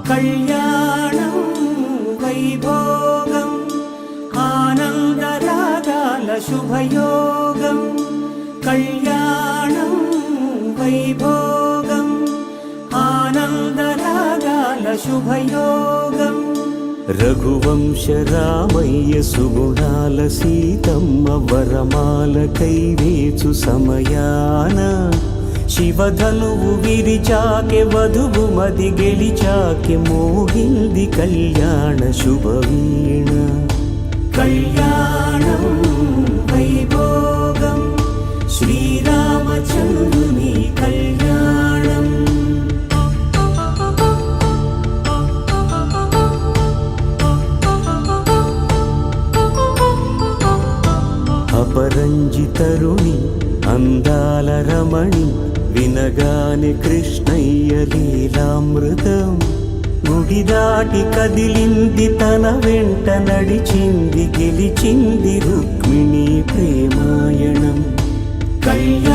కళ్యాణం వైభోగం ఆనందరాగాల శుభయోగం కళ్యాణం వైభోగం ఆనందరాగాల శుభయోగం రఘువంశ రామయ్య సుగుణాల సీతమ్మ వరమాల కైవేచు సమయాన శివధనువు విరిచాకె వధువు మది గెలిచాకె మోగింది కళ్యాణ శుభవీణ కళ్యాణం వైభోగం శ్రీరామచంద్రుని కళ్యాణం అపరంజి తరుణి అందాల రమణి వినగానే కృష్ణయ్య లీలామృతం గుడి దాటి కదిలింది తన వెంట నడిచింది గెలిచింది రుక్మిణి ప్రేమాయణం కళ్యాణ